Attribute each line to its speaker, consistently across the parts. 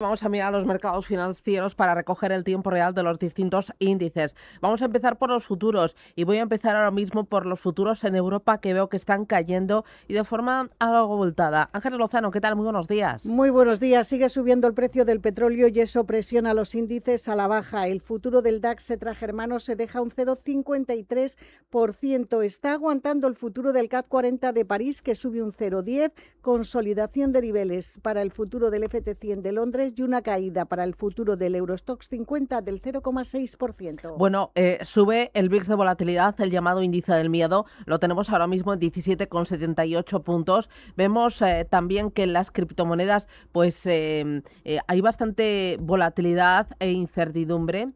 Speaker 1: Vamos a mirar los mercados financieros para recoger el tiempo real de los distintos índices. Vamos a empezar por los futuros y voy a empezar ahora mismo por los futuros en Europa que veo que están cayendo y de forma algo abultada. Ángeles Lozano, ¿qué tal? Muy buenos días.
Speaker 2: Muy buenos días. Sigue subiendo el precio del petróleo y eso presiona los índices a la baja. El futuro del DAX germano se deja un 0,53%. Está aguantando el futuro del CAC 40 de París, que sube un 0,10%. Consolidación de niveles para el futuro del FT100 de Londres y una caída para el futuro del Eurostoxx 50 del 0,6%.
Speaker 1: Bueno, sube el VIX de volatilidad, el llamado índice del miedo. Lo tenemos ahora mismo en 17,78 puntos. Vemos también que en las criptomonedas pues hay bastante volatilidad e incertidumbre,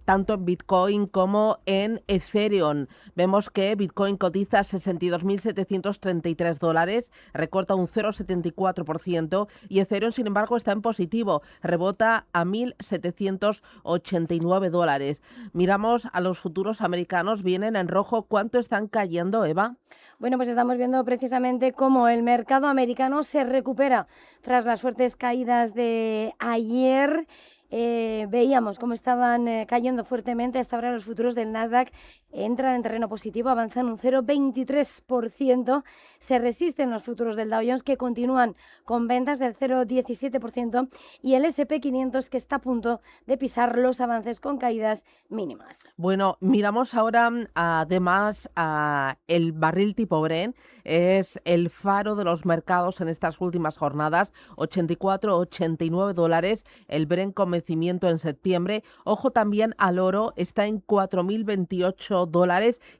Speaker 1: tanto en Bitcoin como en Ethereum. Vemos que Bitcoin cotiza a $62.733, recorta un 0,74% y Ethereum, sin embargo, está en positivo, rebota a $1.789. Miramos a los futuros americanos, vienen en rojo. ¿Cuánto están cayendo, Eva?
Speaker 3: Bueno, pues estamos viendo precisamente cómo el mercado americano se recupera tras las fuertes caídas de ayer. Veíamos cómo estaban cayendo fuertemente. Hasta ahora los futuros del Nasdaq entran en terreno positivo, avanzan un 0,23%. Se resisten los futuros del Dow Jones, que continúan con ventas del 0,17%, y el S&P 500, que está a punto de pisar los avances con caídas mínimas.
Speaker 1: Bueno, miramos ahora además a el barril tipo Brent. Es el faro de los mercados en estas últimas jornadas, $84-89 el Brent con vencimiento en septiembre. Ojo también al oro, está en $4.028,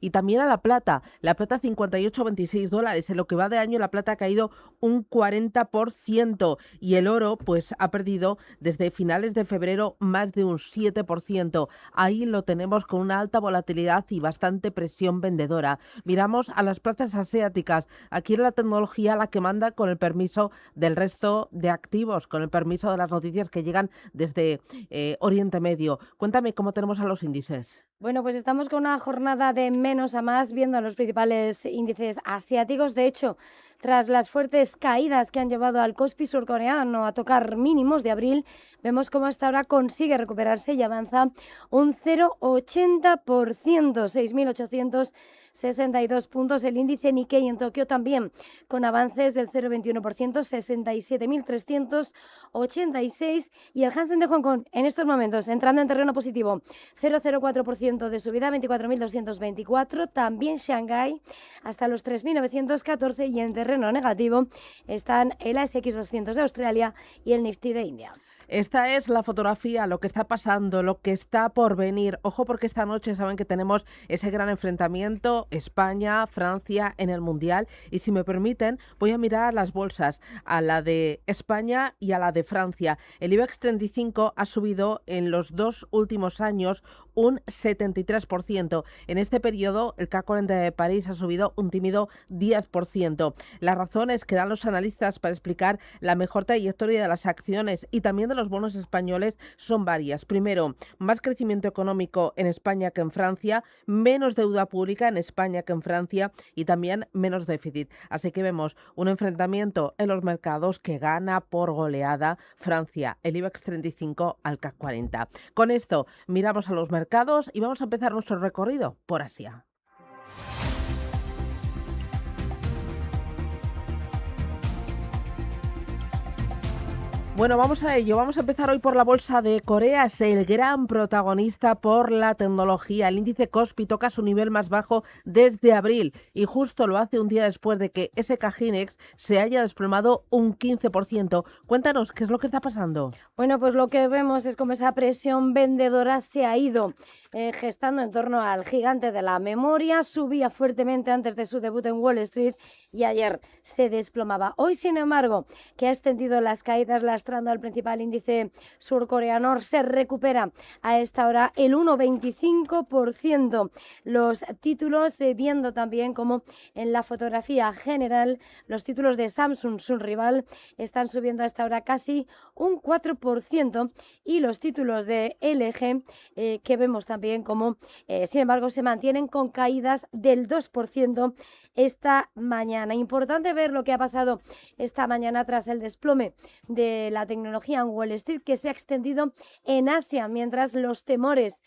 Speaker 1: y también a la plata 58,26. En lo que va de año la plata ha caído un 40% y el oro pues ha perdido desde finales de febrero más de un 7%. Ahí lo tenemos con una alta volatilidad y bastante presión vendedora. Miramos a las plazas asiáticas. Aquí es la tecnología la que manda, con el permiso del resto de activos, con el permiso de las noticias que llegan desde Oriente Medio. Cuéntame cómo tenemos a los índices.
Speaker 3: Bueno, pues estamos con una jornada de menos a más, viendo a los principales índices asiáticos. De hecho, tras las fuertes caídas que han llevado al Kospi surcoreano a tocar mínimos de abril, vemos cómo hasta ahora consigue recuperarse y avanza un 0,80%, 6.862 puntos. El índice Nikkei en Tokio también con avances del 0,21%, 67.386. Y el Hansen de Hong Kong en estos momentos entrando en terreno positivo, 0,04% de subida, 24.224. También Shanghái hasta los 3.914, y en terreno negativo están el ASX 200 de Australia y el Nifty de India.
Speaker 1: Esta es la fotografía, lo que está pasando, lo que está por venir. Ojo, porque esta noche saben que tenemos ese gran enfrentamiento España-Francia en el Mundial. Y si me permiten, voy a mirar las bolsas, a la de España y a la de Francia. El IBEX 35 ha subido en los dos últimos años un 73%. En este periodo, el CAC 40 de París ha subido un tímido 10%. Las razones que dan los analistas para explicar la mejor trayectoria de las acciones y también de los bonos españoles son varias. Primero, más crecimiento económico en España que en Francia, menos deuda pública en España que en Francia y también menos déficit. Así que vemos un enfrentamiento en los mercados que gana por goleada Francia, el IBEX 35 al CAC 40. Con esto miramos a los mercados y vamos a empezar nuestro recorrido por Asia. Bueno, vamos a ello. Vamos a empezar hoy por la bolsa de Corea. Es el gran protagonista por la tecnología. El índice Kospi toca su nivel más bajo desde abril y justo lo hace un día después de que SK Hynix se haya desplomado un 15%. Cuéntanos, ¿qué es lo que está pasando?
Speaker 3: Bueno, pues lo que vemos es como esa presión vendedora se ha ido gestando en torno al gigante de la memoria. Subía fuertemente antes de su debut en Wall Street y ayer se desplomaba. Hoy, sin embargo, que ha extendido las caídas lastrando al principal índice surcoreano, se recupera a esta hora el 1,25%. Los títulos, viendo también como en la fotografía general, los títulos de Samsung, su rival, están subiendo a esta hora casi un 4%, y los títulos de LG, que vemos también como, sin embargo, se mantienen con caídas del 2% esta mañana. mañana. Importante ver lo que ha pasado esta mañana tras el desplome de la tecnología en Wall Street, que se ha extendido en Asia, mientras los temores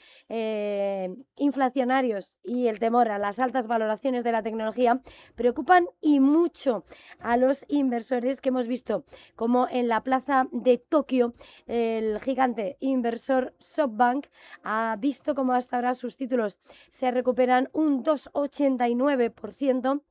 Speaker 3: inflacionarios y el temor a las altas valoraciones de la tecnología preocupan y mucho a los inversores, que hemos visto como en la plaza de Tokio el gigante inversor SoftBank ha visto como hasta ahora sus títulos se recuperan un 2,89%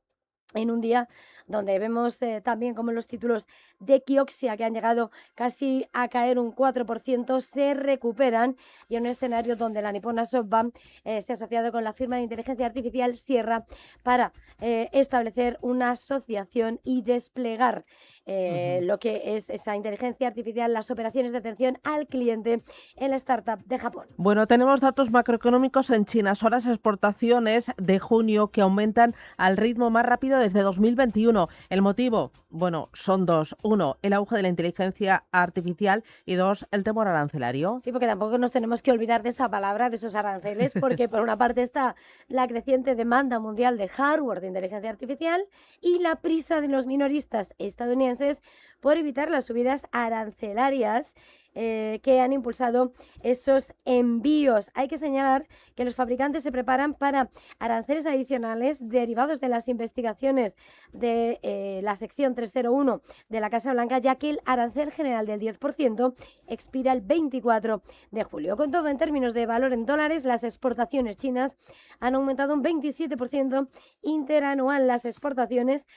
Speaker 3: en un día donde vemos también como los títulos de Kioxia, que han llegado casi a caer un 4%, se recuperan, y en un escenario donde la nipona SoftBank se ha asociado con la firma de inteligencia artificial Sierra para establecer una asociación y desplegar lo que es esa inteligencia artificial, las operaciones de atención al cliente en la startup de Japón.
Speaker 1: Bueno, tenemos datos macroeconómicos en China. Son las exportaciones de junio que aumentan al ritmo más rápido desde 2021. ¿El motivo? Bueno, son dos. Uno, el auge de la inteligencia artificial, y dos, el temor arancelario.
Speaker 3: Sí, porque tampoco nos tenemos que olvidar de esa palabra, de esos aranceles, porque por una parte está la creciente demanda mundial de hardware de inteligencia artificial y la prisa de los minoristas estadounidenses por evitar las subidas arancelarias que han impulsado esos envíos. Hay que señalar que los fabricantes se preparan para aranceles adicionales derivados de las investigaciones de la sección 301 de la Casa Blanca, ya que el arancel general del 10% expira el 24 de julio. Con todo, en términos de valor en dólares, las exportaciones chinas han aumentado un 27% interanual. Las exportaciones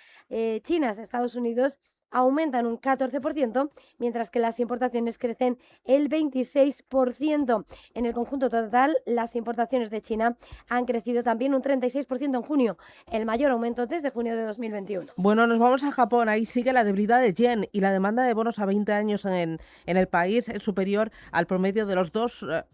Speaker 3: chinas a Estados Unidos aumentan un 14%, mientras que las importaciones crecen el 26%. En el conjunto total, las importaciones de China han crecido también un 36% en junio, el mayor aumento desde junio de 2021.
Speaker 1: Bueno, nos vamos a Japón. Ahí sigue la debilidad del yen y la demanda de bonos a 20 años en el país es superior al promedio de los 12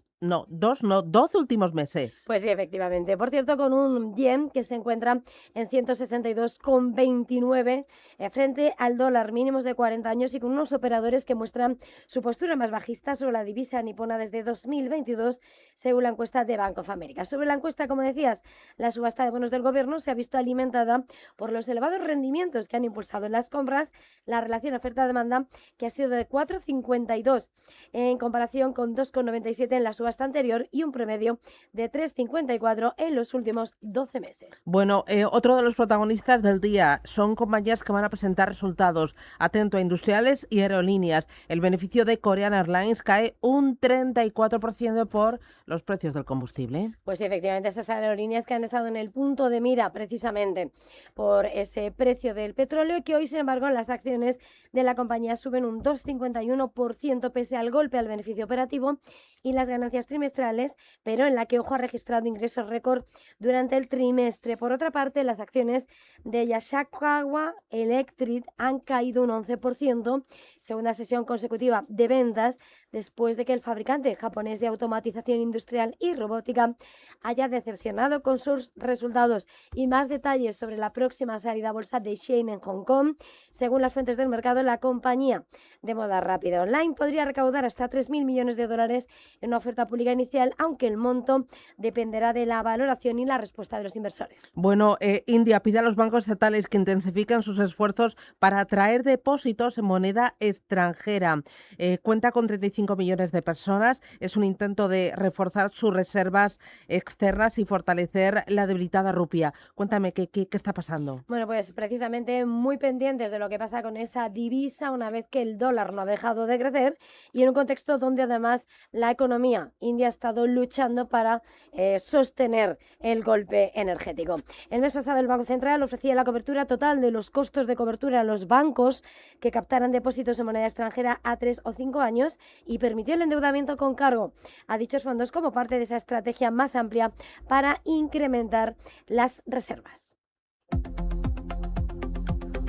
Speaker 1: últimos meses.
Speaker 3: Pues sí, efectivamente. Por cierto, con un yen que se encuentra en 162,29 frente al dólar, mínimos de 40 años, y con unos operadores que muestran su postura más bajista sobre la divisa nipona desde 2022, según la encuesta de Bank of America. Sobre la encuesta, como decías, la subasta de bonos del gobierno se ha visto alimentada por los elevados rendimientos que han impulsado en las compras, la relación oferta-demanda, que ha sido de 4,52 en comparación con 2,97 en la subasta anterior y un promedio de 3,54 en los últimos 12 meses.
Speaker 1: Bueno, otro de los protagonistas del día son compañías que van a presentar resultados. Atento a industriales y aerolíneas. El beneficio de Korean Airlines cae un 34% por los precios del combustible.
Speaker 3: Pues sí, efectivamente, esas aerolíneas que han estado en el punto de mira precisamente por ese precio del petróleo, que hoy, sin embargo, las acciones de la compañía suben un 2,51% pese al golpe al beneficio operativo y las ganancias trimestrales, pero en la que, ojo, ha registrado ingresos récord durante el trimestre. Por otra parte, las acciones de Yashikawa Electric han caído un 11%, segunda sesión consecutiva de ventas, después de que el fabricante japonés de automatización industrial y robótica haya decepcionado con sus resultados. Y más detalles sobre la próxima salida a bolsa de Shein en Hong Kong. Según las fuentes del mercado, la compañía de moda rápida online podría recaudar hasta 3.000 millones de dólares en una oferta pública inicial, aunque el monto dependerá de la valoración y la respuesta de los inversores.
Speaker 1: Bueno, India pide a los bancos estatales que intensifiquen sus esfuerzos para atraer depósitos en moneda extranjera. Cuenta con 35 millones de personas. Es un intento de reforzar sus reservas externas y fortalecer la debilitada rupia. Cuéntame, ¿qué está pasando?
Speaker 3: Bueno, pues precisamente muy pendientes de lo que pasa con esa divisa una vez que el dólar no ha dejado de crecer y en un contexto donde además la economía india ha estado luchando para sostener el golpe energético. El mes pasado el Banco Central ofrecía la cobertura total de los costos de cobertura a los bancos que captaran depósitos en moneda extranjera a 3 o 5 años y permitió el endeudamiento con cargo a dichos fondos como parte de esa estrategia más amplia para incrementar las reservas.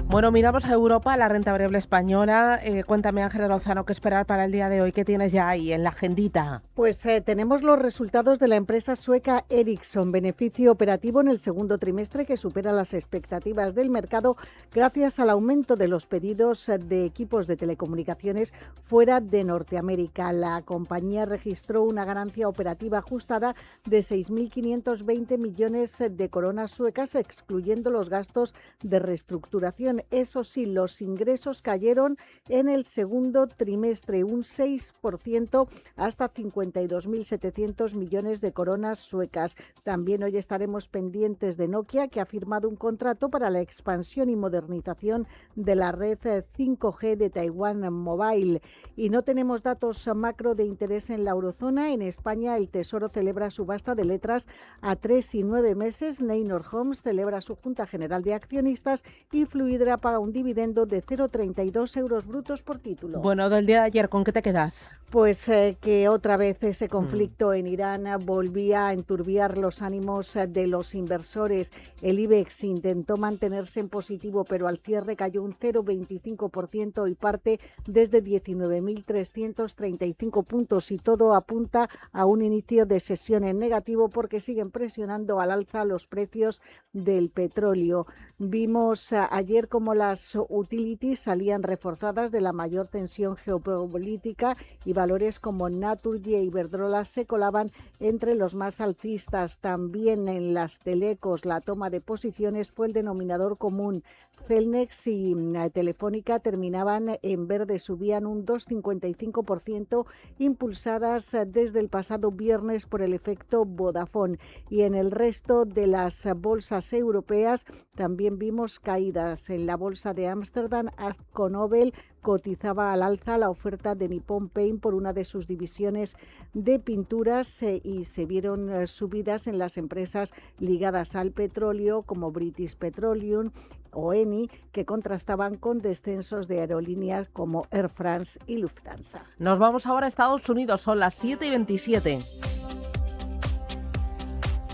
Speaker 1: Bueno, miramos a Europa, la renta variable española. Cuéntame, Ángeles Lozano, qué esperar para el día de hoy. ¿Qué tienes ya ahí en la agendita?
Speaker 2: Pues tenemos los resultados de la empresa sueca Ericsson, beneficio operativo en el segundo trimestre que supera las expectativas del mercado gracias al aumento de los pedidos de equipos de telecomunicaciones fuera de Norteamérica. La compañía registró una ganancia operativa ajustada de 6.520 millones de coronas suecas, excluyendo los gastos de reestructuración. Eso sí, los ingresos cayeron en el segundo trimestre un 6% hasta 52.700 millones de coronas suecas. También hoy estaremos pendientes de Nokia, que ha firmado un contrato para la expansión y modernización de la red 5G de Taiwan Mobile. Y no tenemos datos macro de interés en la eurozona. En España, el Tesoro celebra subasta de letras a 3 y 9 meses. Neinor Homes celebra su Junta General de Accionistas y Fluidra paga un dividendo de 0,32 euros brutos por título.
Speaker 1: Bueno, del día de ayer, ¿con qué te quedas?
Speaker 2: Pues que otra vez ese conflicto en Irán volvía a enturbiar los ánimos de los inversores. El IBEX intentó mantenerse en positivo, pero al cierre cayó un 0,25% y parte desde 19.335 puntos. Y todo apunta a un inicio de sesión en negativo porque siguen presionando al alza los precios del petróleo. Vimos ayer cómo las utilities salían reforzadas de la mayor tensión geopolítica y valores como Naturgy e Iberdrola se colaban entre los más alcistas. También en las telecos la toma de posiciones fue el denominador común. Celnex y Telefónica terminaban en verde, subían un 2,55%, impulsadas desde el pasado viernes por el efecto Vodafone. Y en el resto de las bolsas europeas también vimos caídas. En la bolsa de Ámsterdam, AkzoNobel cotizaba al alza la oferta de Nippon Paint por una de sus divisiones de pinturas y se vieron subidas en las empresas ligadas al petróleo como British Petroleum o Eni, que contrastaban con descensos de aerolíneas como Air France y Lufthansa.
Speaker 1: Nos vamos ahora a Estados Unidos, son las 7:27.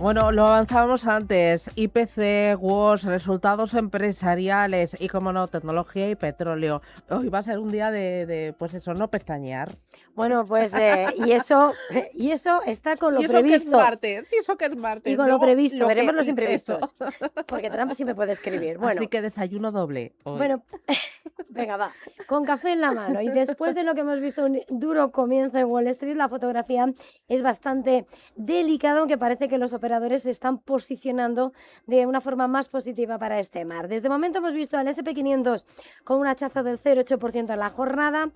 Speaker 1: Bueno, lo avanzábamos antes, IPC, WOS, resultados empresariales y, como no, tecnología y petróleo. Hoy va a ser un día pues eso, no pestañear.
Speaker 3: Bueno, pues y eso está con lo
Speaker 1: ¿Y eso
Speaker 3: previsto.
Speaker 1: que es martes? ¿Y eso que es martes?
Speaker 3: Y con
Speaker 1: Luego,
Speaker 3: lo previsto, veremos
Speaker 1: que-
Speaker 3: los imprevistos.
Speaker 1: eso.
Speaker 3: Porque Trump sí me puede escribir. Bueno,
Speaker 1: Así que desayuno doble hoy.
Speaker 3: bueno, venga, va, con café en la mano. Y después de lo que hemos visto, un duro comienzo en Wall Street, la fotografía es bastante delicada, aunque parece que los operadores se están posicionando de una forma más positiva para este mar. Desde el momento hemos visto al S&P 500 con un hachazo del 0,8% en la jornada,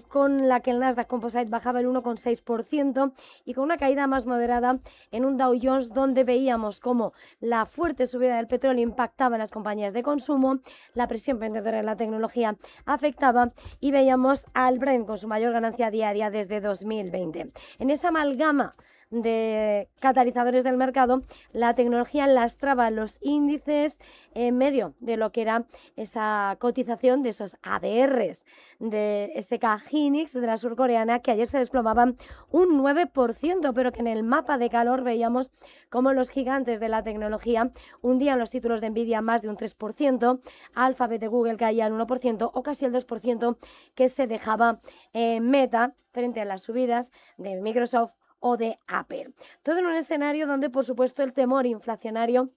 Speaker 3: con la que el Nasdaq Composite bajaba el 1,6% y con una caída más moderada en un Dow Jones donde veíamos cómo la fuerte subida del petróleo impactaba en las compañías de consumo, la presión vendedora en la tecnología afectaba y veíamos al Brent con su mayor ganancia diaria desde 2020. En esa amalgama de catalizadores del mercado, la tecnología lastraba los índices en medio de lo que era esa cotización de esos ADRs de SK Hynix de la surcoreana, que ayer se desplomaban un 9%, pero que en el mapa de calor veíamos como los gigantes de la tecnología hundían los títulos de Nvidia más de un 3%, Alphabet de Google caía al 1% o casi el 2% que se dejaba Meta frente a las subidas de Microsoft o de Apple. Todo en un escenario donde, por supuesto, el temor inflacionario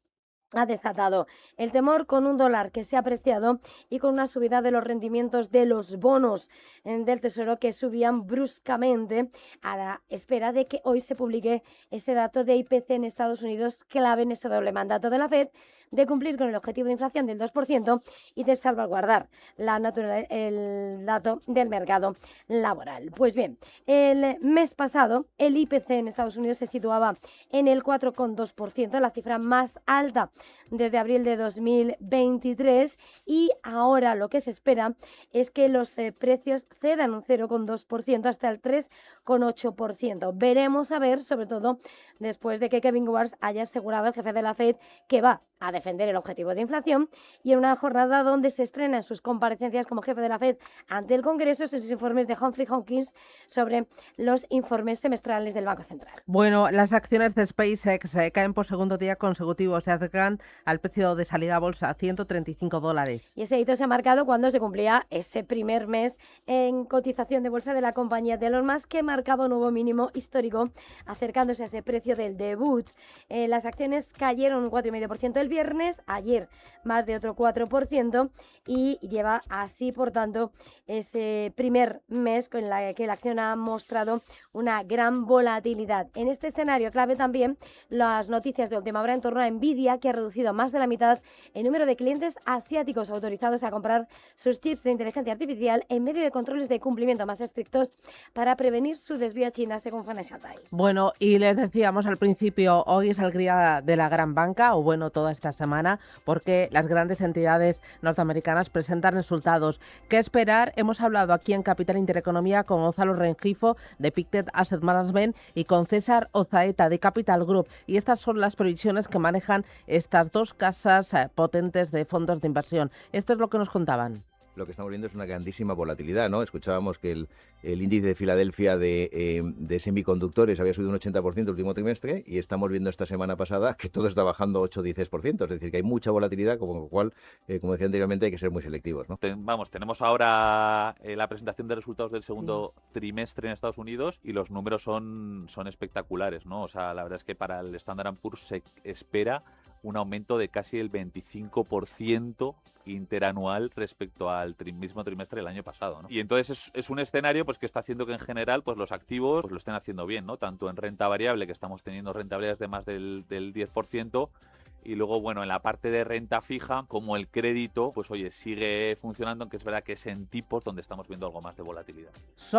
Speaker 3: ha desatado el temor, con un dólar que se ha apreciado y con una subida de los rendimientos de los bonos del Tesoro que subían bruscamente a la espera de que hoy se publique ese dato de IPC en Estados Unidos, clave en ese doble mandato de la Fed de cumplir con el objetivo de inflación del 2% y de salvaguardar el dato del mercado laboral. Pues bien, el mes pasado el IPC en Estados Unidos se situaba en el 4,2%, la cifra más alta desde abril de 2023, y ahora lo que se espera es que los precios cedan un 0,2% hasta el 3,8%. Veremos a ver, sobre todo después de que Kevin Warsh haya asegurado, el jefe de la Fed, que va a defender el objetivo de inflación, y en una jornada donde se estrenan sus comparecencias como jefe de la Fed ante el Congreso sus informes de Humphrey Hawkins sobre los informes semestrales del Banco Central.
Speaker 1: Bueno, las acciones de SpaceX caen por segundo día consecutivo, se acercan acercan al precio de salida a bolsa, $135.
Speaker 3: Y ese hito se ha marcado cuando se cumplía ese primer mes en cotización de bolsa de la compañía de Elon Musk, que marcaba un nuevo mínimo histórico, acercándose a ese precio del debut. Las acciones cayeron un 4,5% el viernes, ayer más de otro 4%, y lleva así, por tanto, ese primer mes con la que la acción ha mostrado una gran volatilidad. En este escenario clave también las noticias de última hora en torno a Nvidia, que ha reducido más de la mitad el número de clientes asiáticos autorizados a comprar sus chips de inteligencia artificial en medio de controles de cumplimiento más estrictos para prevenir su desvío a China, según Financial Times.
Speaker 1: Bueno, y les decíamos al principio, hoy es el día de la gran banca, o bueno, toda esta semana, porque las grandes entidades norteamericanas presentan resultados. ¿Qué esperar? Hemos hablado aquí en Capital Intereconomía con Gonzalo Rengifo de Pictet Asset Management y con César Ozaeta de Capital Group. Y estas son las previsiones que manejan estas dos casas potentes de fondos de inversión. Esto es lo que nos contaban.
Speaker 4: Lo que estamos viendo es una grandísima volatilidad, ¿no? Escuchábamos que el índice de Filadelfia de semiconductores había subido un 80% el último trimestre y estamos viendo esta semana pasada que todo está bajando 8-10%, es decir, que hay mucha volatilidad, con lo cual, como decía anteriormente, hay que ser muy selectivos, ¿no?
Speaker 5: Tenemos ahora la presentación de resultados del segundo trimestre en Estados Unidos y los números son espectaculares, ¿no? O sea, la verdad es que para el Standard & Poor's se espera un aumento de casi el 25% interanual respecto al mismo trimestre del año pasado, ¿no? Y entonces es un escenario pues que está haciendo que en general pues los activos pues lo estén haciendo bien, ¿no? Tanto en renta variable, que estamos teniendo rentabilidades de más del 10%, y luego, bueno, en la parte de renta fija, como el crédito, pues oye, sigue funcionando, aunque es verdad que es en tipos donde estamos viendo algo más de volatilidad.